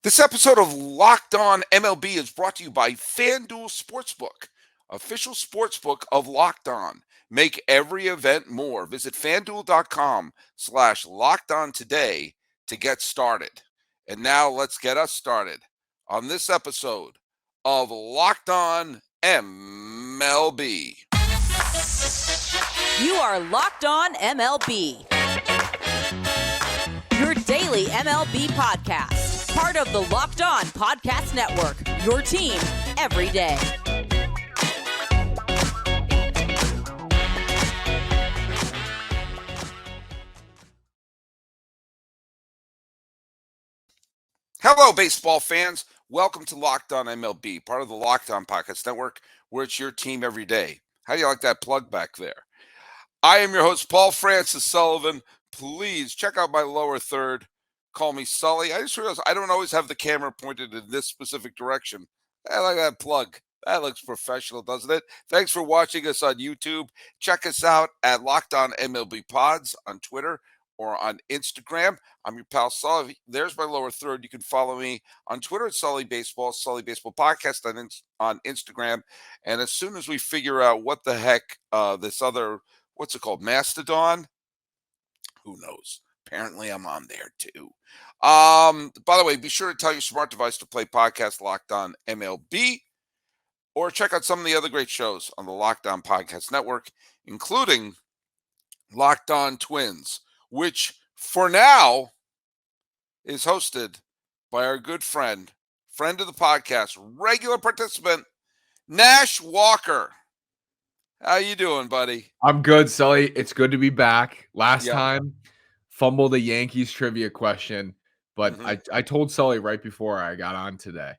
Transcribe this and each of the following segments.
This episode of Locked On MLB is brought to you by FanDuel Sportsbook, official sportsbook of Locked On. Make every event more. Visit fanduel.com/locked on today to get started. And now let's get us started on this episode of Locked On MLB. You are Locked On MLB, your daily MLB podcast. Part of the Locked On Podcast Network, your team every day. Hello, baseball fans. Welcome to Locked On MLB, part of the Locked On Podcast Network, where it's your team every day. How do you like that plug back there? I am your host, Paul Francis Sullivan. Please check out my lower third. Call me Sully. I just realized I don't always have the camera pointed in this specific direction. I like that plug. That looks professional, doesn't it? Thanks for watching us on YouTube. Check us out at Locked On MLB Pods on Twitter or on Instagram. I'm your pal Sully. There's my lower third. You can follow me on Twitter at Sully Baseball Podcast on Instagram. And as soon as we figure out what the heck this other, what's it called, Mastodon? Who knows? Apparently I'm on there too. By the way, be sure to tell your smart device to play podcast Locked On MLB or check out some of the other great shows on the Locked On Podcast Network, including Locked On Twins, which for now is hosted by our good friend of the podcast, regular participant, Nash Walker. How you doing, buddy? I'm good, Sully. It's good to be back. Last Yep. time, fumbled a Yankees trivia question, but Mhm. I told Sully right before I got on today,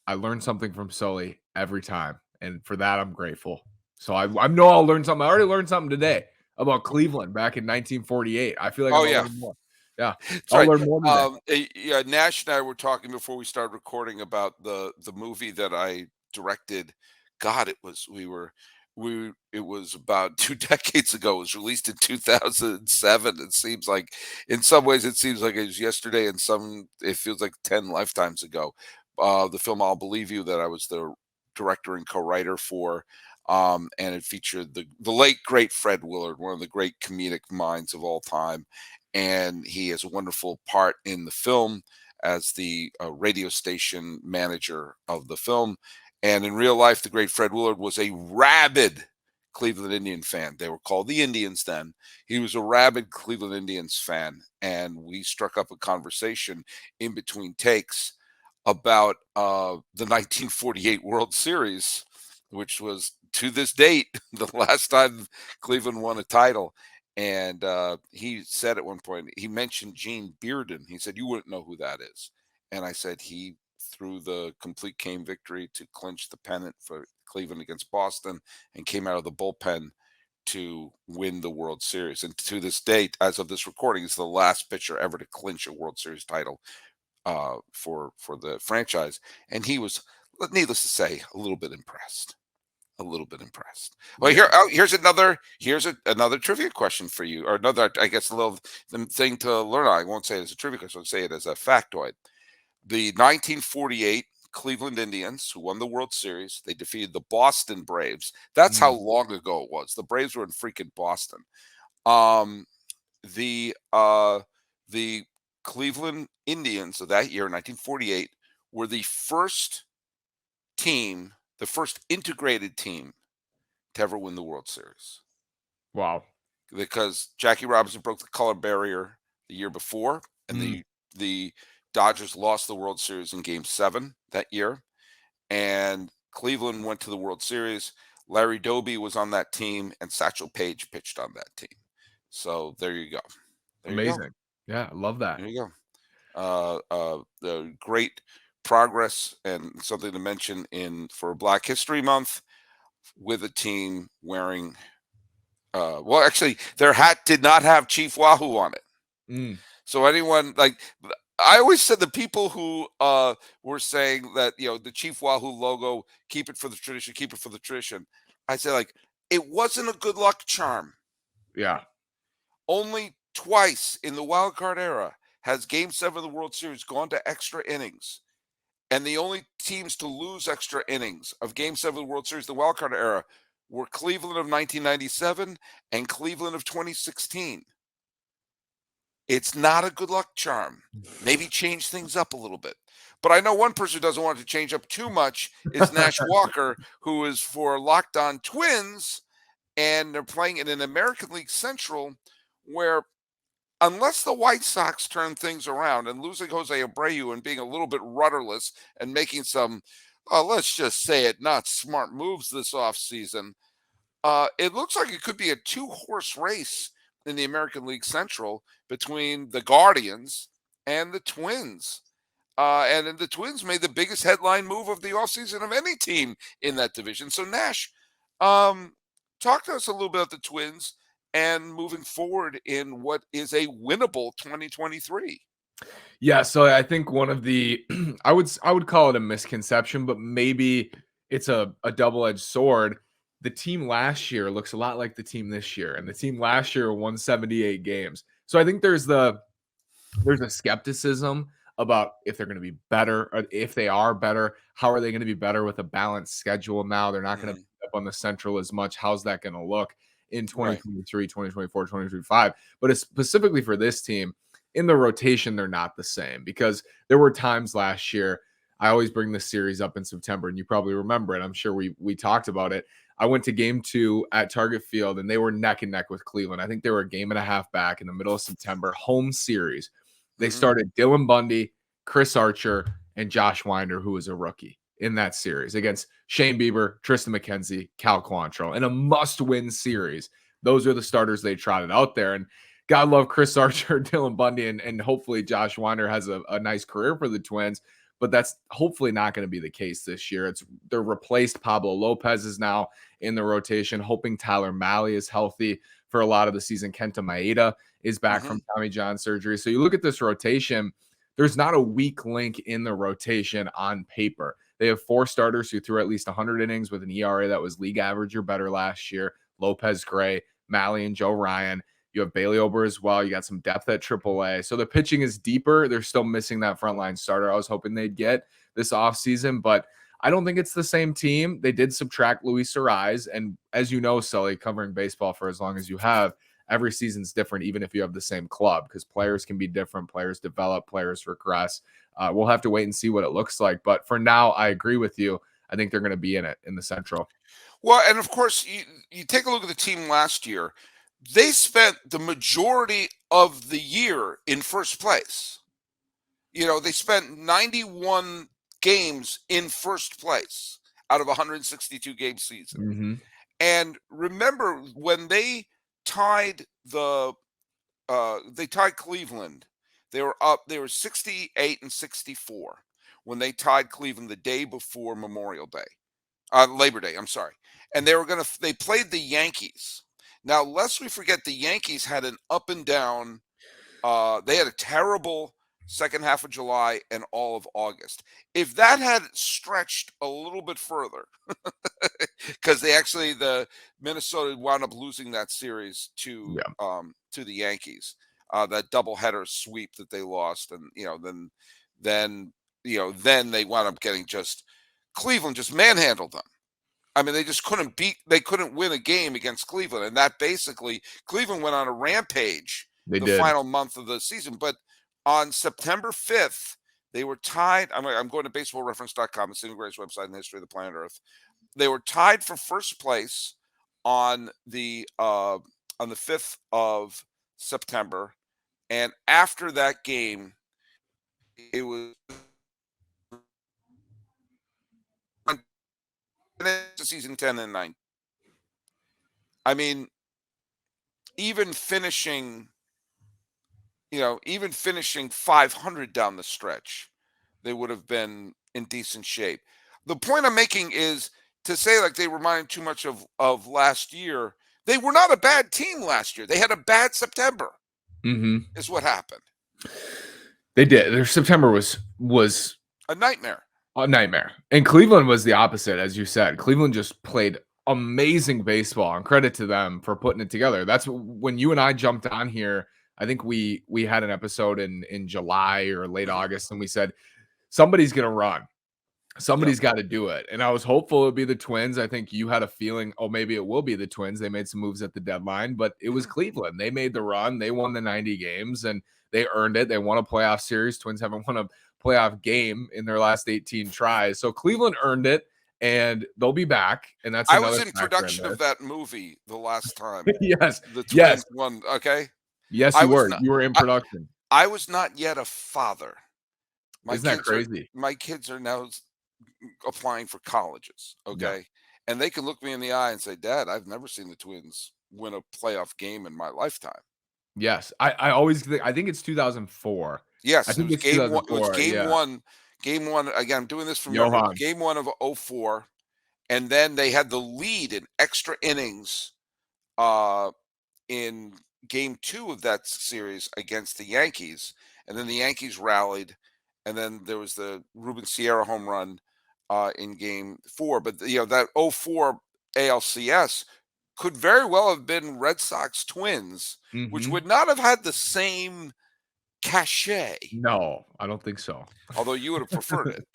I learned something from Sully every time, and for that, I'm grateful. So I know I'll learn something. I already learned something today about Cleveland back in 1948. I feel like I'm gonna learn more. Yeah, That's I'll right. learn more today. Yeah, Nash and I were talking before we started recording about the movie that I directed. God, it was about 2 decades ago. It was released in 2007. It seems like, in some ways, it seems like it was yesterday, and some it feels like 10 lifetimes ago. The film "I'll Believe You" that I was the director and co-writer for. And it featured the late great Fred Willard, one of the great comedic minds of all time, and he has a wonderful part in the film as the radio station manager of the film. And in real life, the great Fred Willard was a rabid Cleveland Indian fan. They were called the Indians then. He was a rabid Cleveland Indians fan, and we struck up a conversation in between takes about the 1948 World Series, which was to this date the last time Cleveland won a title. And he said at one point, he mentioned Gene Bearden. He said, "You wouldn't know who that is." And I said, he threw the complete game victory to clinch the pennant for Cleveland against Boston and came out of the bullpen to win the World Series. And to this date, as of this recording, is the last pitcher ever to clinch a World Series title for the franchise. And he was, needless to say, a little bit impressed. Well, here's another trivia question for you, or another, I guess, a little thing to learn. I won't say it as a trivia question; I'll say it as a factoid. The 1948 Cleveland Indians, who won the World Series, they defeated the Boston Braves. That's how long ago it was. The Braves were in freaking Boston. The Cleveland Indians of that year, 1948, were the first integrated team to ever win the World Series. Wow. Because Jackie Robinson broke the color barrier the year before, and the Dodgers lost the World Series in Game 7 that year, and Cleveland went to the World Series. Larry Doby was on that team, and Satchel Paige pitched on that team. So there you go. Amazing. Yeah, I love that. There you go. The great progress, and something to mention for Black History Month, with a team wearing well, actually, their hat did not have Chief Wahoo on it. So anyone, I always said, the people who were saying that, the Chief Wahoo logo, keep it for the tradition. I say, it wasn't a good luck charm. Yeah. Only twice in the wild card era has Game 7 of the World Series gone to extra innings. And the only teams to lose extra innings of Game 7 of the World Series, the wildcard era, were Cleveland of 1997 and Cleveland of 2016. It's not a good luck charm. Maybe change things up a little bit. But I know one person who doesn't want to change up too much is Nash Walker, who is for Locked On Twins, and they're playing in an American League Central where, unless the White Sox turn things around and losing Jose Abreu and being a little bit rudderless and making some, let's just say it, not smart moves this offseason, it looks like it could be a two-horse race in the American League Central between the Guardians and the Twins. And then the Twins made the biggest headline move of the offseason of any team in that division. So, Nash, talk to us a little bit about the Twins and moving forward in what is a winnable 2023. Yeah, so I think one of the I would call it a misconception, but maybe it's a double-edged sword. The team last year looks a lot like the team this year, and the team last year won 78 games. So I think there's a skepticism about if they're going to be better, or if they are better, how are they going to be better with a balanced schedule now? They're not going to be up on the Central as much. How's that going to look in 2023, 2024, 2025? But it's specifically for this team, in the rotation, they're not the same, because there were times last year. I always bring this series up in September, and you probably remember it. I'm sure we talked about it. I went to Game 2 at Target Field, and they were neck and neck with Cleveland. I think they were a game and a half back in the middle of September, home series. They started Dylan Bundy, Chris Archer, and Josh Winder, who was a rookie in that series, against Shane Bieber, Tristan McKenzie, Cal Quantrill, in a must-win series. Those are the starters they trotted out there. And God love Chris Archer, Dylan Bundy, and hopefully Josh Winder has a nice career for the Twins. But that's hopefully not going to be the case this year. They're replaced. Pablo Lopez is now in the rotation, hoping Tyler Mahle is healthy for a lot of the season. Kenta Maeda is back from Tommy John surgery. So you look at this rotation, there's not a weak link in the rotation on paper. They have 4 starters who threw at least 100 innings with an ERA that was league average or better last year: Lopez, Gray, Mahle, and Joe Ryan. You have Bailey Ober as well. You got some depth at AAA. So the pitching is deeper. They're still missing that frontline starter I was hoping they'd get this offseason, but I don't think it's the same team. They did subtract Luis Ariz, and as you know, Sully, covering baseball for as long as you have, every season's different, even if you have the same club, because players can be different, players develop, players regress. We'll have to wait and see what it looks like. But for now, I agree with you. I think they're going to be in it in the Central. Well, and of course, you take a look at the team last year. They spent the majority of the year in first place. You know, they spent 91 games in first place out of a 162 game season. And remember, when they tied Cleveland, they were 68 and 64 when they tied Cleveland the day before Labor Day, I'm sorry. And they played the Yankees. Now, lest we forget, the Yankees had an up and down. They had a terrible second half of July and all of August. If that had stretched a little bit further, because the Minnesota wound up losing that series to the Yankees, that doubleheader sweep that they lost, and then they wound up getting Cleveland just manhandled them. I mean, they couldn't win a game against Cleveland. And that basically, Cleveland went on a rampage final month of the season. But on September 5th, they were tied. I'm going to baseballreference.com, the single greatest website in the history of the planet Earth. They were tied for first place on the 5th of September. And after that game, it was to season 10 and 9. I mean, even finishing 500 down the stretch, they would have been in decent shape. The point I'm making is to say like they remind too much of last year. They were not a bad team last year. They had a bad September. Is what happened. They did. Their September was a nightmare. A nightmare. And Cleveland was the opposite, as you said. Cleveland just played amazing baseball, and credit to them for putting it together. That's when you and I jumped on here. I think we had an episode in July or late August, and we said somebody's gonna run. Somebody's got to do it. And I was hopeful it would be the Twins. I think you had a feeling, oh, maybe it will be the Twins. They made some moves at the deadline, but it was Cleveland. They made the run. They won the 90 games and they earned it. They won a playoff series. Twins haven't won a playoff game in their last 18 tries. So Cleveland earned it and they'll be back. And that's I was in production of that movie the last time. Yes. The Twins Yes. won. Okay. Yes, you were. You were in production. I was not yet a father. Isn't that crazy? My kids are now applying for colleges, okay? And they can look me in the eye and say, Dad, I've never seen the Twins win a playoff game in my lifetime. Yes. I always think, I think it's 2004. Yes, I think it was it's game one. It was 2004, game yeah. one. Game one. Again, I'm doing this from memory. Johan. Game one of 04. And then they had the lead in extra innings in game two of that series against the Yankees. And then the Yankees rallied. And then there was the Ruben Sierra home run in game four. But, that 04 ALCS could very well have been Red Sox Twins, which would not have had the same cachet. No, I don't think so. Although you would have preferred it.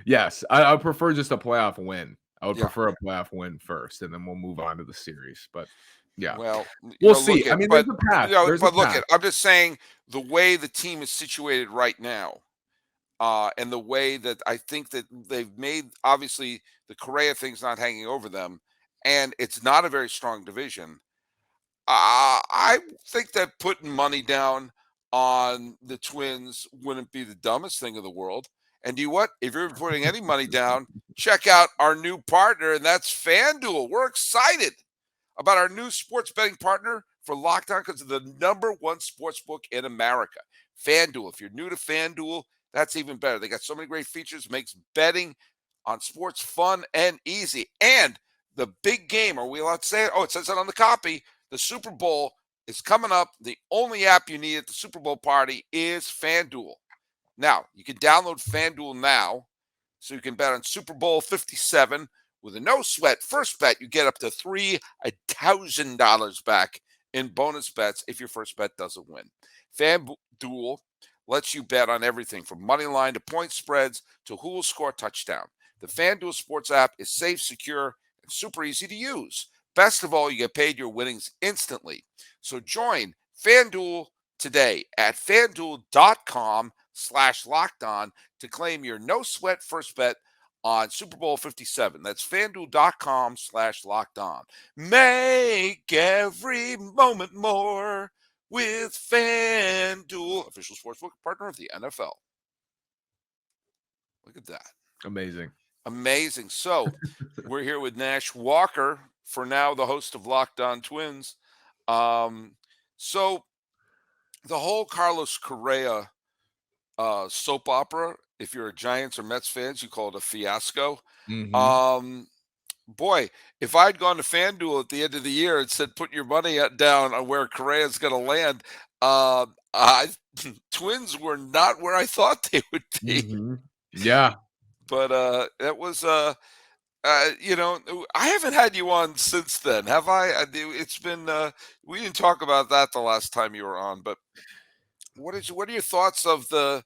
Yes, I prefer just a playoff win. I would prefer a playoff win first, and then we'll move on to the series. But yeah, well, we'll see. I mean, there's a path. I'm just saying the way the team is situated right now, and the way that I think that they've made, obviously, the Correa thing's not hanging over them, and it's not a very strong division. I think that putting money down on the Twins wouldn't be the dumbest thing in the world. And you know what? If you're putting any money down, check out our new partner, and that's FanDuel. We're excited about our new sports betting partner for Locked On because of the #1 sports book in America. FanDuel. If you're new to FanDuel, that's even better. They got so many great features, makes betting on sports fun and easy. And the big game, are we allowed to say it? Oh, it says it on the copy. The Super Bowl is coming up. The only app you need at the Super Bowl party is FanDuel. Now, you can download FanDuel now so you can bet on Super Bowl 57 with a no-sweat first bet. You get up to $3,000 back in bonus bets if your first bet doesn't win. FanDuel lets you bet on everything from money line to point spreads to who will score a touchdown. The FanDuel Sports app is safe, secure, and super easy to use. Best of all, you get paid your winnings instantly. So join FanDuel today at FanDuel.com/lockedon to claim your no-sweat first bet on Super Bowl 57. That's FanDuel.com/lockedon. Make every moment more with FanDuel, official sportsbook partner of the NFL. Look at that. Amazing. So we're here with Nash Walker, for now the host of Locked On Twins. So the whole Carlos Correa soap opera, if you're a Giants or Mets fans, you call it a fiasco. Boy, if I'd gone to FanDuel at the end of the year and said, put your money down on where Correa's going to land, Twins were not where I thought they would be. Yeah. But that was, I haven't had you on since then, have I? It's been, we didn't talk about that the last time you were on, but what are your thoughts of the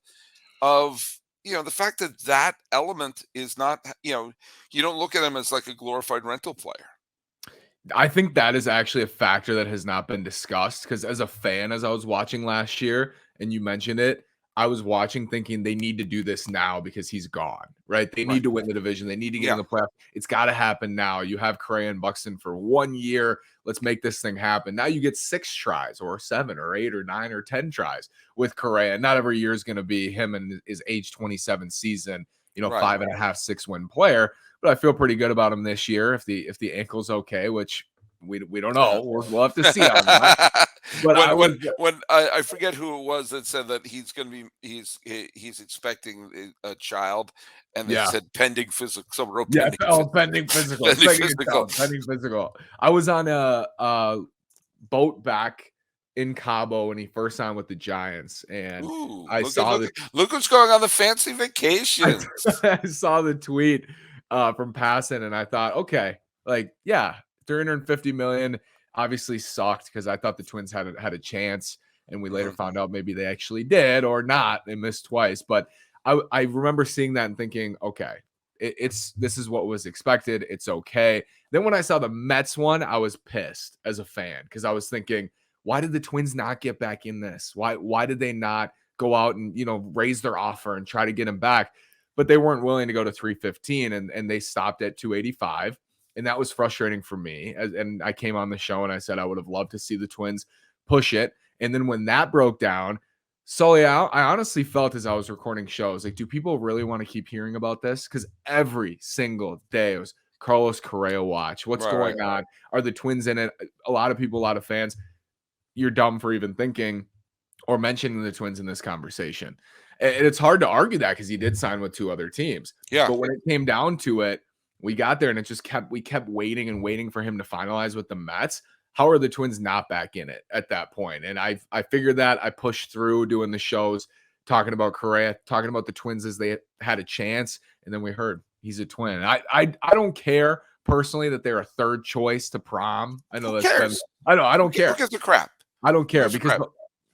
fact that element is not, you don't look at him as like a glorified rental player. I think that is actually a factor that has not been discussed, because as a fan, as I was watching last year and you mentioned it, I was watching thinking they need to do this now because he's gone, right? They need to win the division. They need to get in the playoff. It's got to happen now. You have Correa and Buxton for 1 year. Let's make this thing happen. Now you get 6 tries or 7 or 8 or 9 or 10 tries with Correa. Not every year is going to be him and his age 27 season, 5.5, 6-win player. But I feel pretty good about him this year if the ankle's okay, which we don't know. We'll have to see on that. But when I forget who it was that said that he's expecting a child, and they said pending physical. Some wrote pending physical. Pending physical. I was on a boat back in Cabo when he first signed with the Giants, and look what's going on the fancy vacation. I saw the tweet from Passan, and I thought, okay, $350 million. Obviously sucked because I thought the Twins had a chance. And we later found out maybe they actually did or not. They missed twice. But I remember seeing that and thinking, okay, this is what was expected. It's okay. Then when I saw the Mets one, I was pissed as a fan because I was thinking, why did the Twins not get back in this? Why did they not go out and raise their offer and try to get him back? But they weren't willing to go to 315 and they stopped at 285. And that was frustrating for me. And I came on the show and I said I would have loved to see the Twins push it. And then when that broke down, Sully, I honestly felt as I was recording shows, like, do people really want to keep hearing about this? Because every single day it was Carlos Correa watch. What's going on? Are the Twins in it? A lot of people, a lot of fans, you're dumb for even thinking or mentioning the Twins in this conversation. And it's hard to argue that because he did sign with 2 other teams. Yeah. But when it came down to it, we got there and we kept waiting and waiting for him to finalize with the Mets. How are the Twins not back in it at that point? And I figured that. I pushed through doing the shows, talking about Correa, talking about the Twins as they had a chance. And then we heard he's a Twin. I don't care personally that they're a 3rd choice to prom. I know that's I don't care. Who gives a crap? I don't care because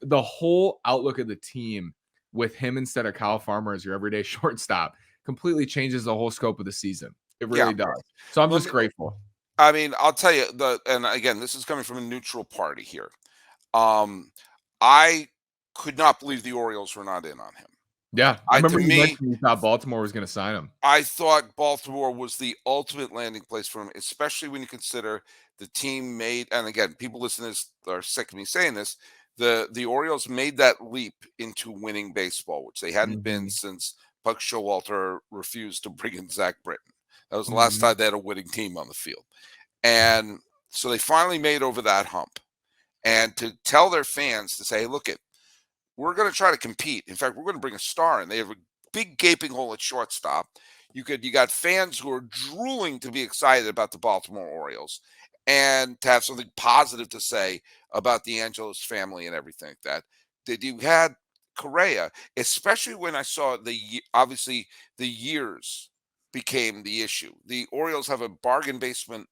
the whole outlook of the team with him instead of Kyle Farmer as your everyday shortstop completely changes the whole scope of the season. It really does. So I'm just grateful. I mean, I'll tell you and again, this is coming from a neutral party here. I could not believe the Orioles were not in on him. Yeah, I remember you mentioned you thought Baltimore was going to sign him. I thought Baltimore was the ultimate landing place for him, especially when you consider the team made. And again, people listening to this are sick of me saying this. The Orioles made that leap into winning baseball, which they hadn't been since Buck Showalter refused to bring in Zach Britton. That was the last time they had a winning team on the field. And so they finally made over that hump. And to tell their fans to say, hey, look, we're going to try to compete. In fact, we're going to bring a star in. They have a big gaping hole at shortstop. You got fans who are drooling to be excited about the Baltimore Orioles and to have something positive to say about the Angelos family and everything like that. That you had Correa, especially when I saw obviously the years became the issue. The Orioles have a bargain basement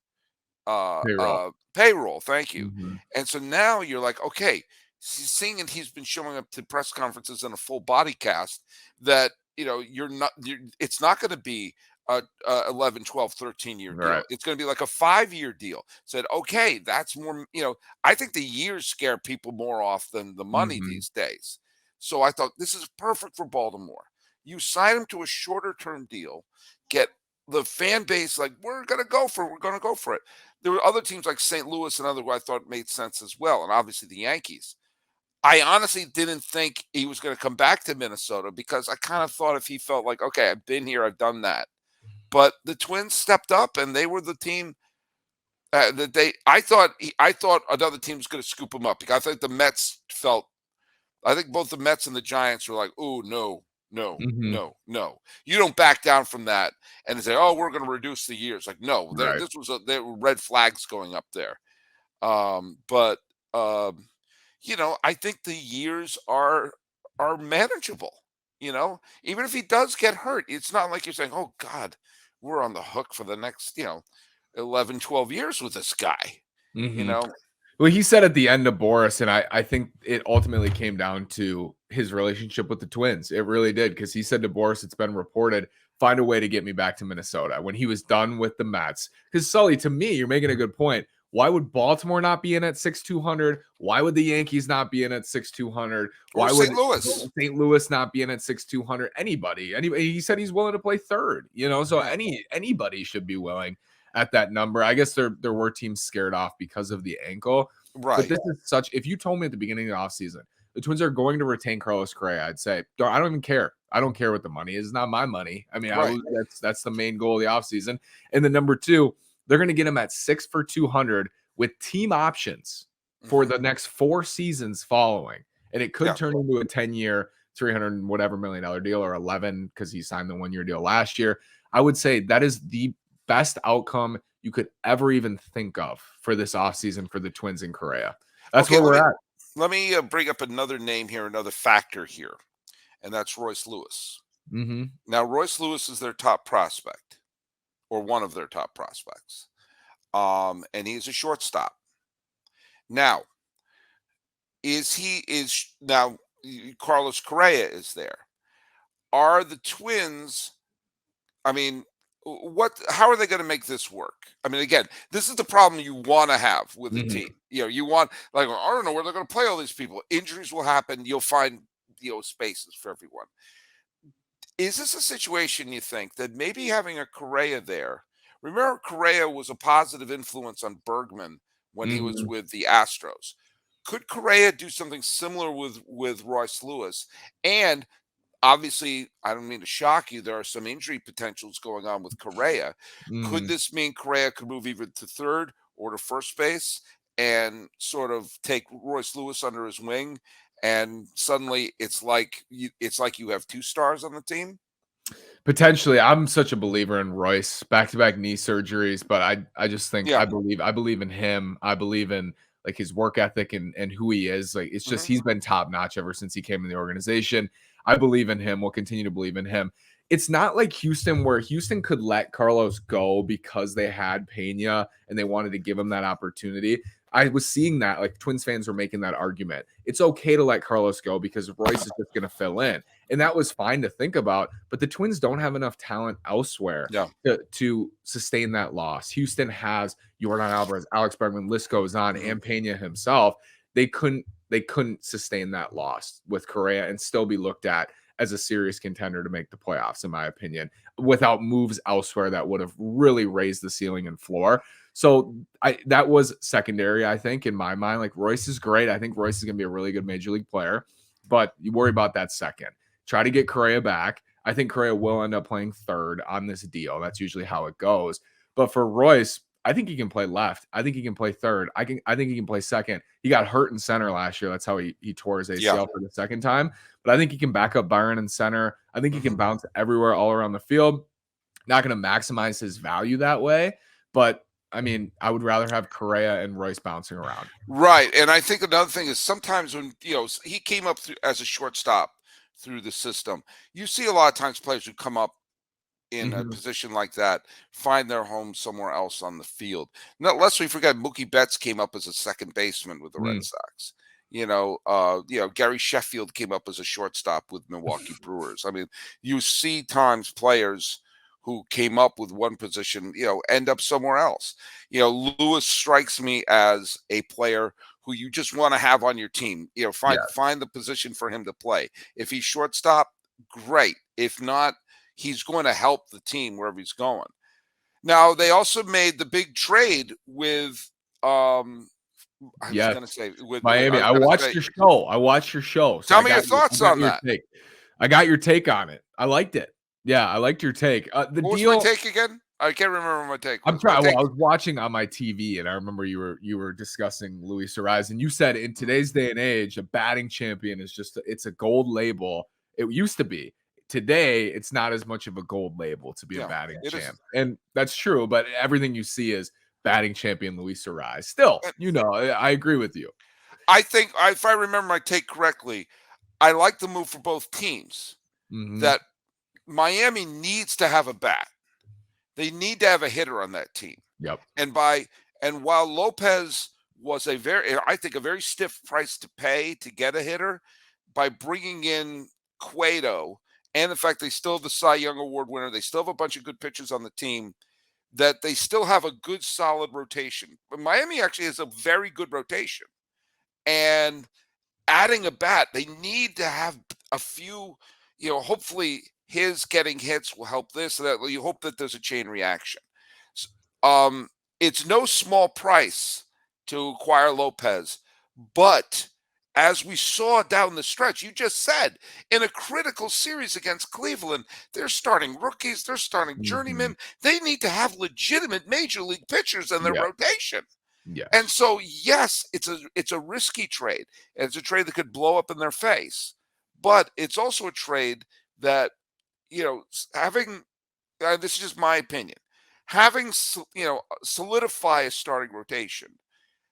payroll. Thank you. And so now you're like, okay, seeing that he's been showing up to press conferences in a full body cast that, it's not going to be a 11, 12, 13-year deal. Right. It's going to be like a 5-year deal. Said, okay, that's more, I think the years scare people more off than the money these days. So I thought this is perfect for Baltimore. You sign him to a shorter term deal, get the fan base like, we're going to go for it. There were other teams like St. Louis and other who I thought made sense as well. And obviously the Yankees. I honestly didn't think he was going to come back to Minnesota because I kind of thought if he felt like, okay, I've been here, I've done that. But the Twins stepped up and they were the team that I thought another team was going to scoop him up because I think the Mets I think both the Mets and the Giants were like, oh, no. You don't back down from that and say, oh, we're going to reduce the years. Like, no, there were red flags going up there. I think the years are manageable. Even if he does get hurt, it's not like you're saying, oh, God, we're on the hook for the next, 11, 12 years with this guy, Well, he said at the end of Boris, and I think it ultimately came down to his relationship with the Twins. It really did, because he said to Boris, it's been reported, find a way to get me back to Minnesota when he was done with the Mets. Because, Sully, to me, you're making a good point. Why would Baltimore not be in at 6,200? Why would the Yankees not be in at 6,200? Why would St. Louis not be in at 6,200? Anybody. He said he's willing to play third. So anybody should be willing at that number. I guess there were teams scared off because of the ankle. Right. But this is if you told me at the beginning of the offseason, the Twins are going to retain Carlos Correa, I'd say, I don't even care. I don't care what the money is. It's not my money. I mean, that's the main goal of the offseason. And then number 2, they're going to get him at 6 for 200 with team options for the next 4 seasons following. And it could turn into a 10-year, $300 whatever million deal, or 11 because he signed the 1-year deal last year. I would say that is the best outcome you could ever even think of for this offseason for the Twins and Correa. That's where we're at. Let me bring up another name here, another factor here, and that's Royce Lewis. Now, Royce Lewis is their top prospect, or one of their top prospects. And he's a shortstop. Now, is now Carlos Correa is there. Are the Twins, I mean, how are they going to make this work? I mean, again, this is the problem you want to have with a Mhm. team. You want, like, I don't know where they're going to play all these people. Injuries will happen. You'll find, spaces for everyone. Is this a situation you think that maybe having a Correa there? Remember, Correa was a positive influence on Bergman when he was Mhm. with the Astros. Could Correa do something similar with Royce Lewis? And obviously, I don't mean to shock you. There are some injury potentials going on with Correa. Could Mhm. this mean Correa could move either to third or to first base and sort of take Royce Lewis under his wing? And suddenly, it's like you have two stars on the team. Potentially, I'm such a believer in Royce, back-to-back knee surgeries, but I just think Yeah. I believe in him. I believe in, like, his work ethic and who he is. Like, it's just Hmm. he's been top-notch ever since he came in the organization. I believe in him. We'll continue to believe in him. It's not like Houston, where Houston could let Carlos go because they had Pena and they wanted to give him that opportunity. I was seeing that, like, Twins fans were making that argument. It's okay to let Carlos go because Royce is just gonna fill in. And that was fine to think about, but the Twins don't have enough talent elsewhere Yeah. to sustain that loss. Houston has Jordan Alvarez, Alex Bregman, list goes on, Hmm. and Pena himself. They couldn't sustain that loss with Correa and still be looked at as a serious contender to make the playoffs, in my opinion, without moves elsewhere that would have really raised the ceiling and floor. So that was secondary, I think, in my mind. Like, Royce is great. I think Royce is going to be a really good major league player, but you worry about that second. Try to get Correa back. I think Correa will end up playing third on this deal. That's usually how it goes. But for Royce, I think he can play left. I think he can play third. I think he can play second. He got hurt in center last year. That's how he tore his Yeah. ACL for the second time. But I think he can back up Byron in center. I think he Hmm. can bounce everywhere all around the field. Not going to maximize his value that way, but I mean, I would rather have Correa and Royce bouncing around. Right. And I think another thing is sometimes when, he came up as a shortstop through the system, you see a lot of times players who come up in a Mhm. position like that find their home somewhere else on the field. Not lest we forget Mookie Betts came up as a second baseman with the Red Mm. Sox. Gary Sheffield came up as a shortstop with Milwaukee Brewers. I mean, you see times players who came up with one position, end up somewhere else. Lewis strikes me as a player who you just want to have on your team. Yeah. Find the position for him to play. If he's shortstop, great. If not, he's going to help the team wherever he's going. Now, they also made the big trade with I was Yes. going to say with I Miami. was I going to watched say, your show. I watched your show. So tell me your I thoughts got on your that. take. I got your take on it. I liked it. Yeah, I liked your take. The What was my deal. take again? I can't remember what my take I'm was. My trying. Well, take, I was watching on my TV, and I remember you were discussing Luis Ariz, and you said in today's day and age, a batting champion is it's a gold label. It used to be. Today, it's not as much of a gold label to be a yeah, batting it is. champ, and that's true. But everything you see is batting champion Luis Ariz. Still, I agree with you. I think if I remember my take correctly, I like the move for both teams. Hmm. That Miami needs to have a bat. They need to have a hitter on that team. Yep. And while Lopez was I think a very stiff price to pay to get a hitter, by bringing in Cueto and the fact they still have the Cy Young Award winner, they still have a bunch of good pitchers on the team, that they still have a good solid rotation. But Miami actually has a very good rotation. And adding a bat, they need to have a few, hopefully his getting hits will help this, so that you hope that there's a chain reaction. Um, it's no small price to acquire Lopez, but as we saw down the stretch, you just said in a critical series against Cleveland, they're starting rookies, they're starting Hmm. journeymen. They need to have legitimate major league pitchers in their Yeah. rotation. And Yes. so, yes, it's a risky trade. It's a trade that could blow up in their face, but it's also a trade that having this is just my opinion. Having solidify a starting rotation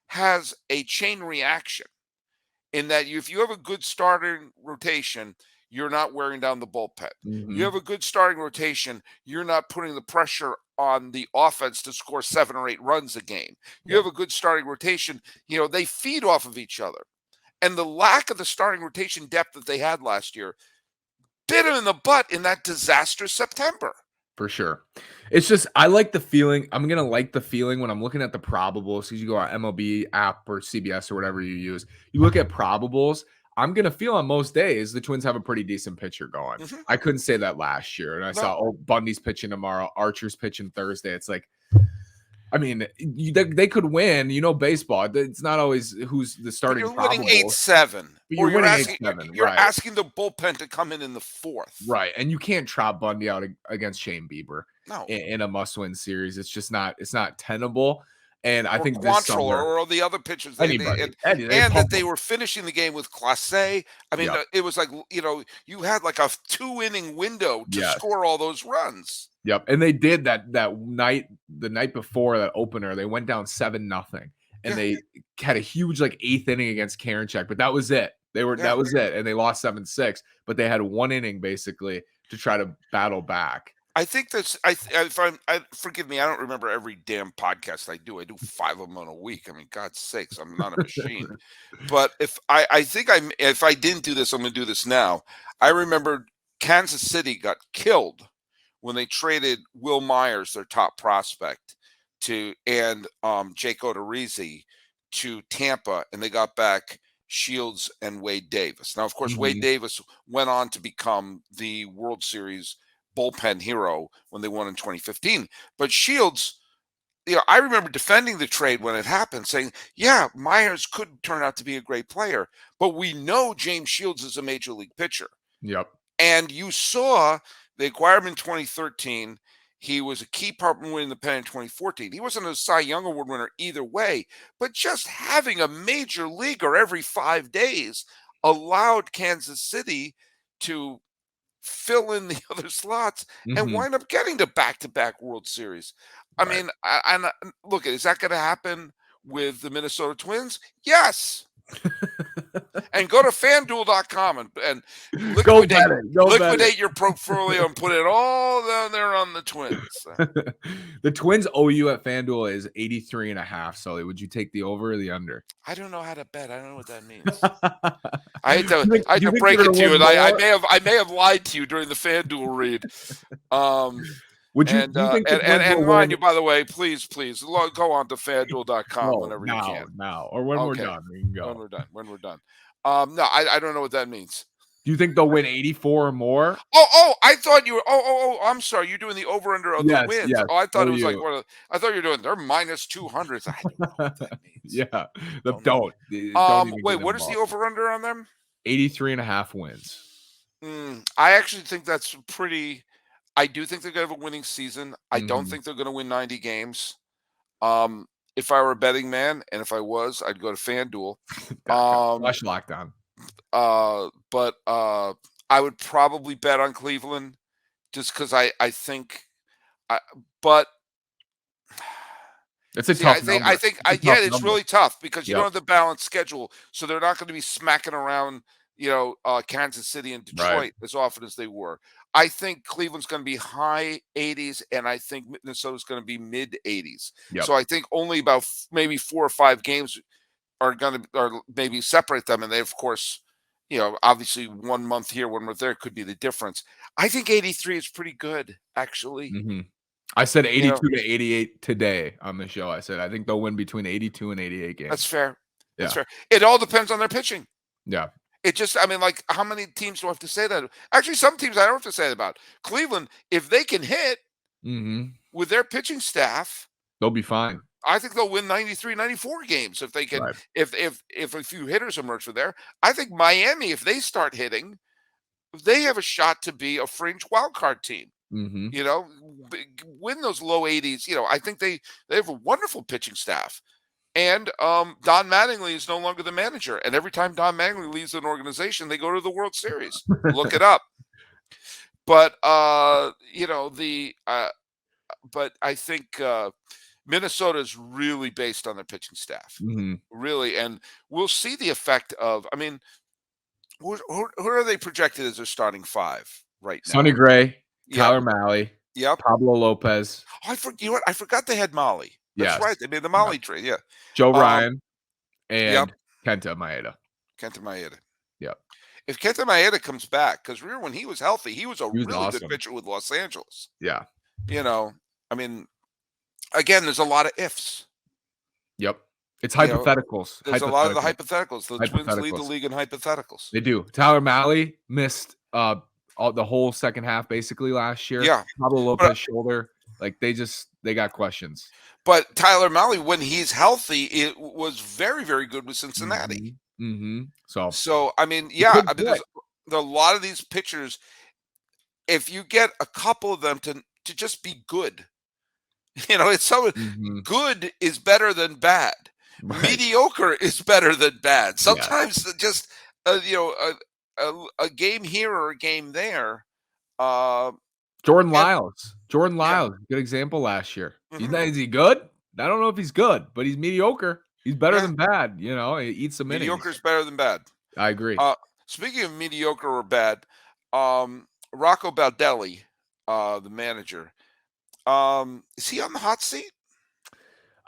has a chain reaction in that if you have a good starting rotation, you're not wearing down the bullpen. You Hmm. have a good starting rotation, you're not putting the pressure on the offense to score 7 or 8 runs a game. You Yep. have a good starting rotation, they feed off of each other. And the lack of the starting rotation depth that they had last year bit them in the butt in that disastrous September. For sure. It's just I like the feeling. I'm gonna like the feeling when I'm looking at the probables. Because you go on MLB app or CBS or whatever you use, you look at probables. I'm gonna feel on most days the Twins have a pretty decent pitcher going. Mhm. I couldn't say that last year, and I saw Bundy's pitching tomorrow, Archer's pitching Thursday. It's like, I mean, they could win. Baseball. It's not always who's the But starting. you're winning Probables, 8-7, but or you're winning asking 8-7, you're right? asking the bullpen to come in the fourth, Right, and you can't trot Bundy out against Shane Bieber no, in a must-win series. It's just not. It's not tenable. And I or think this Quantrill, summer, or the other pitchers. anybody, they And that pump they them. were finishing the game with Clase. I mean, Yep. it was like, you had like a 2-inning window to Yes. score all those runs. Yep, and they did that night, the night before that opener. They went down 7-0, and they had a huge 8th inning against Karinchak, but that was it. That was it, and they lost 7-6. But they had 1 inning basically to try to battle back. I think that's forgive me, I don't remember every damn podcast I do. I do 5 of them in a week. I mean, God's sakes, I'm not a machine. But if I didn't do this, I'm going to do this now. I remember Kansas City got killed when they traded Will Myers, their top prospect, and Jake Odorizzi to Tampa, and they got back Shields and Wade Davis. Now, of course, Wade Davis went on to become the World Series bullpen hero when they won in 2015. But Shields, I remember defending the trade when it happened, saying, yeah, Myers could turn out to be a great player, but we know James Shields is a major league pitcher. Yep. And you saw they acquired him in 2013. He was a key part in winning the pennant in 2014. He wasn't a Cy Young Award winner either way, but just having a major leaguer every 5 days allowed Kansas City to fill in the other slots and wind up getting to back-to-back World Series. I mean, look, is that going to happen with the Minnesota Twins? Yes. And go to FanDuel.com and liquidate your portfolio and put it all down there on the Twins. The Twins OU at FanDuel is 83.5. Sully, would you take the over or the under? I don't know how to bet. I don't know what that means. I hate to break it to you, and I may have lied to you during the FanDuel read. Would you? And mind you, by the way, please go on to FanDuel.com whenever you can. Now, or when we're done, we can go. When we're done. No, I don't know what that means. Do you think they'll win 84 or more? I thought you were. I'm sorry. You're doing the over under of the wins. Yes. I thought it was I thought you were doing. They're minus 200. I don't know what that means. Yeah. Don't wait. What is the over under on them? 83.5 wins. I actually think that's pretty. I do think they're going to have a winning season. I don't think they're going to win 90 games. If I were a betting man, and if I was, I'd go to FanDuel. Flash lockdown. But I would probably bet on Cleveland just because I think. But it's a tough number. It's really tough because you don't have the balanced schedule, so they're not going to be smacking around, Kansas City and Detroit as often as they were. I think Cleveland's going to be high 80s, and I think Minnesota's going to be mid 80s. Yep. So I think only about maybe 4 or 5 games are going to or maybe separate them, and they, of course, obviously 1 month here, 1 month there could be the difference. I think 83 is pretty good, actually. I said 82 to 88 today on the show. I said I think they'll win between 82 and 88 games. That's fair. Yeah. That's fair. It all depends on their pitching. Yeah. It just, how many teams do I have to say that? Actually, some teams I don't have to say that about. Cleveland, if they can hit with their pitching staff, they'll be fine. I think they'll win 93, 94 games if they can. If a few hitters emerge from there. I think Miami, if they start hitting, they have a shot to be a fringe wild card team. Win those low 80s. I think they have a wonderful pitching staff. And Don Mattingly is no longer the manager. And every time Don Mattingly leaves an organization, they go to the World Series. Look it up. But but I think Minnesota is really based on their pitching staff, really, and we'll see the effect of. Who are they projected as their starting 5 right now? Sonny Gray, Tyler Mahle, Pablo Lopez. I forgot they had Molly. That's right. They made the Molly trade. Yeah. Joe Ryan and Kenta Maeda. Kenta Maeda. Yep. If Kenta Maeda comes back, because remember when he was healthy, he was a He was really good awesome. pitcher with Los Angeles. Yeah. I mean, again, there's a lot of ifs. Yep. It's You know, hypotheticals. there's a lot of the Hypotheticals. hypotheticals. The Twins lead the Hypotheticals. league in hypotheticals. They do. Tyler Mahle missed the whole second half basically last year. Yeah. Pablo But Lopez shoulder. Like they got questions. But Tyler Mahle, when he's healthy, it was very, very good with Cincinnati. So I mean, there's a lot of these pitchers. If you get a couple of them to just be good, it's so good is better than bad. Right. Mediocre is better than bad. Yeah. Sometimes just a game here or a game there. Jordan Lyles, good example last year. Is he good? I don't know if he's good, but he's mediocre. He's better than bad. He eats some innings. Mediocre is better than bad. I agree. Speaking of mediocre or bad, Rocco Baldelli, the manager, is he on the hot seat?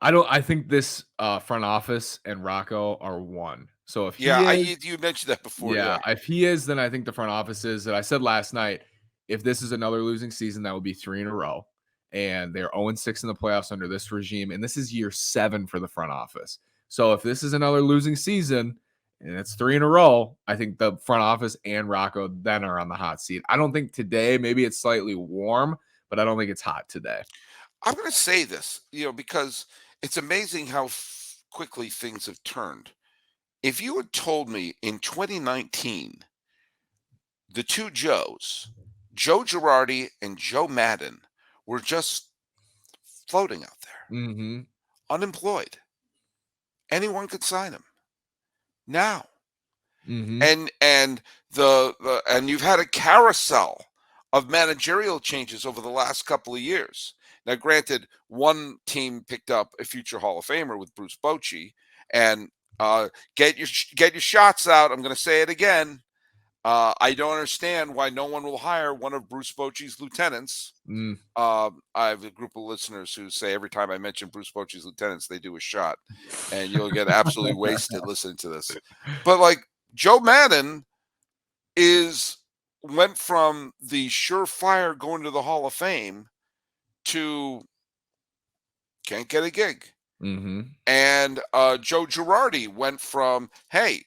I think this front office and Rocco are one. So if you mentioned that before. Yeah, if he is, then I think the front office is. And I said last night, if this is another losing season, that would be 3 in a row. And they're 0-6 in the playoffs under this regime. And this is year 7 for the front office. So if this is another losing season and it's 3 in a row, I think the front office and Rocco then are on the hot seat. I don't think today, maybe it's slightly warm, but I don't think it's hot today. I'm going to say this, because it's amazing how quickly things have turned. If you had told me in 2019, the two Joes, Joe Girardi and Joe Maddon, were just floating out there, unemployed. Anyone could sign them now, and you've had a carousel of managerial changes over the last couple of years. Now, granted, one team picked up a future Hall of Famer with Bruce Bochy, and get your shots out. I'm going to say it again. I don't understand why no one will hire one of Bruce Bochy's lieutenants. I have a group of listeners who say every time I mention Bruce Bochy's lieutenants, they do a shot, and you'll get absolutely wasted listening to this. But like Joe Maddon went from the surefire going to the Hall of Fame to can't get a gig. And Joe Girardi went from, hey,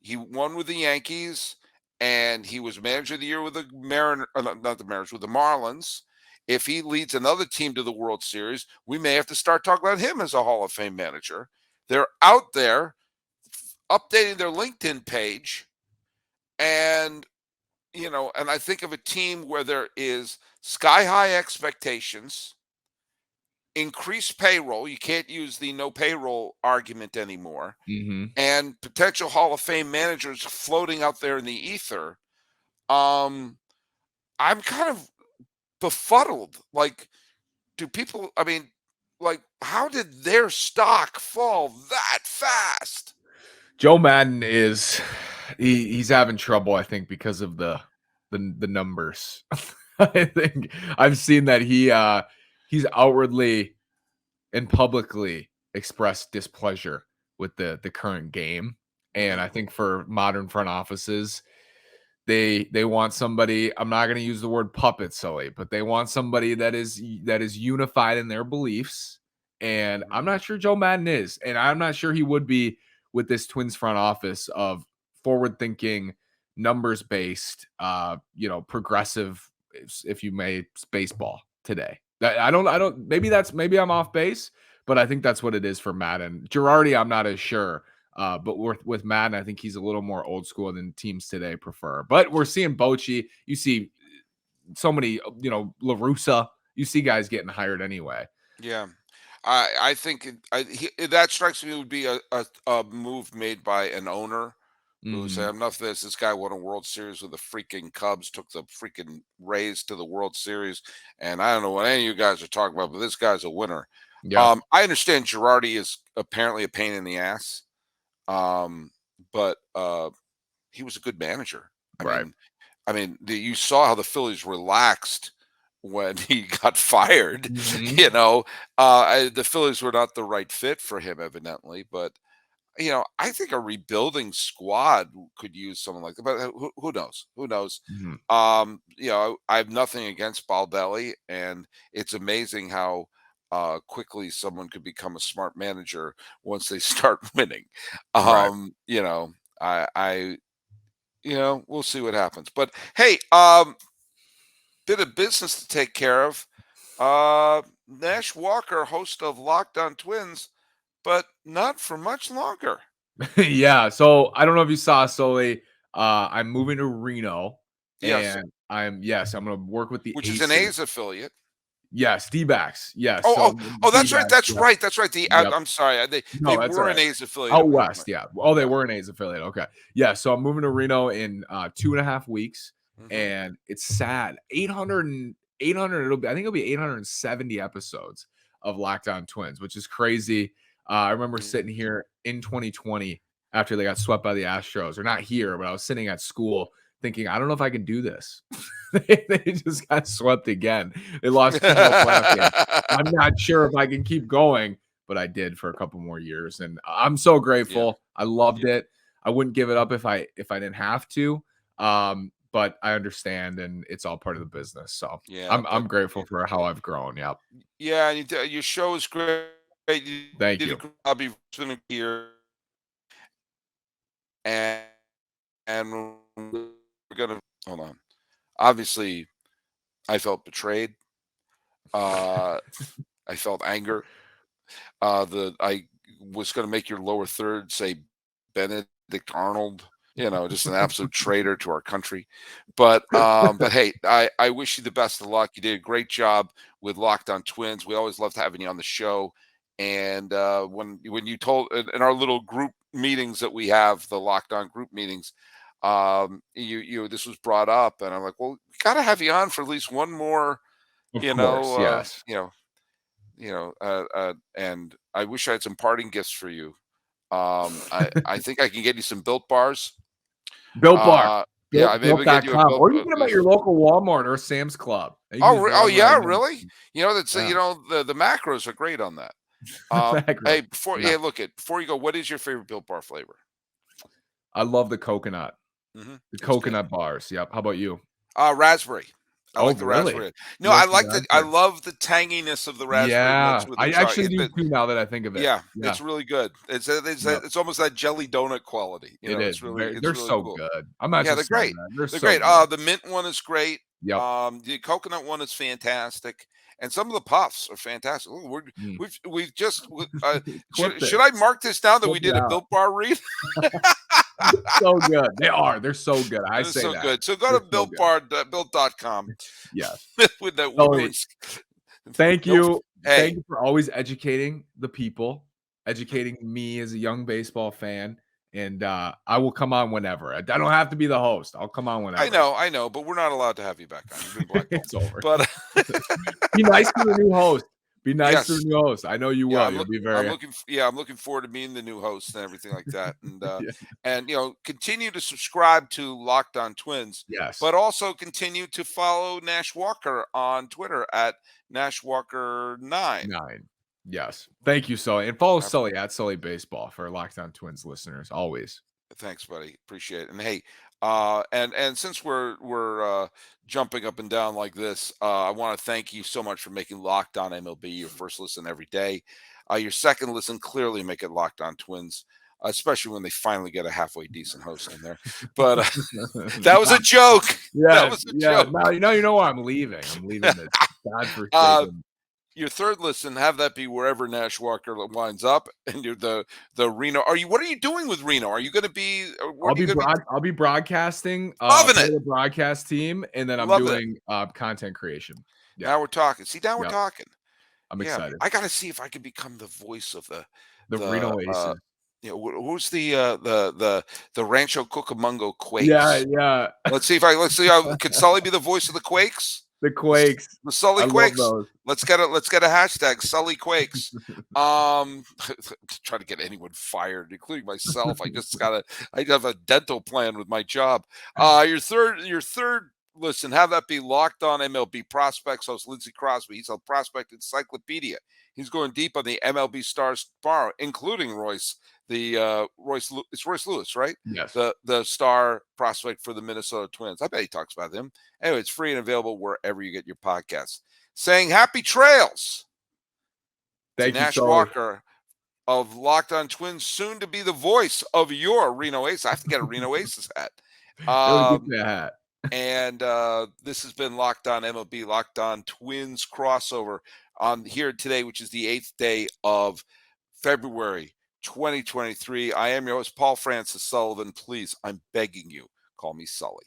he won with the Yankees and he was manager of the year with the with the Marlins. If he leads another team to the World Series, we may have to start talking about him as a Hall of Fame manager. They're out there updating their LinkedIn page, and and I think of a team where there is sky high expectations, increased payroll. You can't use the no payroll argument anymore. And potential Hall of Fame managers floating out there in the ether. I'm kind of befuddled. Like, how did their stock fall that fast? Joe Maddon he's having trouble, I think, because of the numbers. I think I've seen that he's outwardly and publicly expressed displeasure with the current game. And I think for modern front offices, they want somebody, I'm not going to use the word puppet, Sully, but they want somebody that is unified in their beliefs. And I'm not sure Joe Maddon is. And I'm not sure he would be with this Twins front office of forward-thinking, numbers-based, progressive, if you may, baseball today. Maybe I'm off base, but I think that's what it is for Maddon. Girardi, I'm not as sure. But with Maddon, I think he's a little more old school than teams today prefer. But we're seeing Bochy. You see so many, La Russa. You see guys getting hired anyway. Yeah. I think that strikes me would be a move made by an owner who would say, enough of this. This guy won a World Series with the freaking Cubs, took the freaking Rays to the World Series. And I don't know what any of you guys are talking about, but this guy's a winner. Yeah. I understand Girardi is apparently a pain in the ass. But he was a good manager. I mean, you saw how the Phillies relaxed when he got fired. The Phillies were not the right fit for him, evidently. But I think a rebuilding squad could use someone like that, but who knows? Who knows? Mhm. I have nothing against Baldelli, and it's amazing how quickly someone could become a smart manager once they start winning. Right. We'll see what happens. But hey, bit of business to take care of. Nash Walker, host of Locked On Twins, but not for much longer. Yeah. So I don't know if you saw Sully. I'm moving to Reno, Yes, and I'm gonna work with the which is an Aces. A's affiliate. Yes, D-backs. Yes. Oh, So oh, oh, that's right. D-backs. That's Yeah. right. That's right. Yep. I'm sorry. They No, that's all were an right. A's affiliate Out at one west, point. yeah. Oh, they Yeah. were an A's affiliate. Okay. Yeah. So I'm moving to Reno in 2.5 weeks, Hmm. and it's sad. 800. I think it'll be 870 episodes of Locked On Twins, which is crazy. I remember sitting here in 2020 after they got swept by the Astros, or not here, but I was sitting at school thinking, I don't know if I can do this. They just got swept again. They lost 2 more playoff games. I'm not sure if I can keep going, but I did for a couple more years, and I'm so Yeah. grateful. I loved Yeah. it. I wouldn't give it up if I didn't have to. But I understand, and it's all part of the business. So Yeah. I'm But grateful for how I've grown. Yep. yeah, your show is great. You Thank did a you. great job. You've been here, and we're gonna hold on. Obviously, I felt betrayed. Uh, I felt anger. I was going to make your lower third say Benedict Arnold. Just an absolute traitor to our country. But hey, I wish you the best of luck. You did a great job with Locked On Twins. We always loved having you on the show. And when you told in our little group meetings that we have, the Locked On group meetings, this was brought up, and I'm like, well, we got to have you on for at least one more. Of You course. know, uh, Yes. you know, and I wish I had some parting gifts for you. I think I can get you some Built Bars. Built Bar. Yeah, I maybe get you a Built.com. Built. Or you can get them at your local Walmart or Sam's Club. You can use Oh, wherever I yeah, know. really? That's Yeah. the macros are great on that. Macro. Hey, Yeah. before you go, what is your favorite Built Bar flavor? I love the coconut. The That's good. coconut bars. Yep. How about you? Raspberry. I Oh, like the really? raspberry. No, You like I the like I raspberry? love the tanginess of the raspberry Yeah. mixed with the I chocolate. actually do too now that I think of it. Yeah, Yeah. it's really good. Yep. It's almost that jelly donut quality. It is. It's They're really so cool. good. I'm not Yeah, they're just saying great. that. They're They're so great. good. The mint one is great. Yep. The coconut one is fantastic, and some of the puffs are fantastic. Ooh, Mm. we've just Clip should this. I mark this down that Clip we it did a out. Built Bar read? So good. They are. They're so good. I They're say so that. good. So go They're to so good. built.com Yes. with that Sully, woman's. thank No, you. Thank hey, you for always educating the people, educating me as a young baseball fan. And I will come on whenever. I don't have to be the host. I'll come on whenever. I know, but we're not allowed to have you back on. You've been blackballed. It's over. But Be nice to the new host. Be nice to yes, the new host. I know you yeah, will. You'll be very I'm looking forward to being the new host and everything like that. yeah. And continue to subscribe to Locked On Twins, Yes. but also continue to follow Nash Walker on Twitter at Nash Walker 9. 9. Yes. Thank you, Sully. And follow Sully at Sully Baseball for Locked On Twins listeners. Always. Thanks, buddy. Appreciate it. And hey, and since we're jumping up and down like this, I want to thank you so much for making Locked On MLB your first listen every day. Your second listen, clearly make it Locked On Twins, especially when they finally get a halfway decent host in there. But that was a joke. That Yes. was a Yeah. joke. Now you know why I'm leaving. I'm leaving this uh, godforsaken. your third listen, have that be wherever Nash Walker winds up, and you're the Reno. What are you doing with Reno? Are you going to be? Where are you going to be? I'll be broadcasting Loving for it. the broadcast team, and then I'm Loving it. doing content creation. Yeah. Now we're talking. See, now we're Yep. talking. I'm Yeah, excited. I got to see if I can become the voice of The the Reno Aces. who's the Rancho Cucamonga Yeah, Quakes. yeah. Let's see how could Sully be the voice of the Quakes? The Quakes. The Sully I love Quakes. those. Let's get a hashtag Sully Quakes. Try to get anyone fired, including myself. I have a dental plan with my job. Your third Listen, have that be Locked On MLB Prospects host Lindsey Crosby. He's a prospect encyclopedia. He's going deep on the MLB stars tomorrow, including Royce. It's Royce Lewis, right? Yes. The star prospect for the Minnesota Twins. I bet he talks about them. Anyway, it's free and available wherever you get your podcasts. Saying happy trails Thank to you, Nash Sully. Walker of Locked On Twins, soon to be the voice of your Reno Aces. I have to get a Reno Aces hat. It'll get me a hat. And this has been Locked On MLB, Locked On Twins crossover on here today, which is the 8th day of February 2023. I am your host, Paul Francis Sullivan. Please, I'm begging you, call me Sully.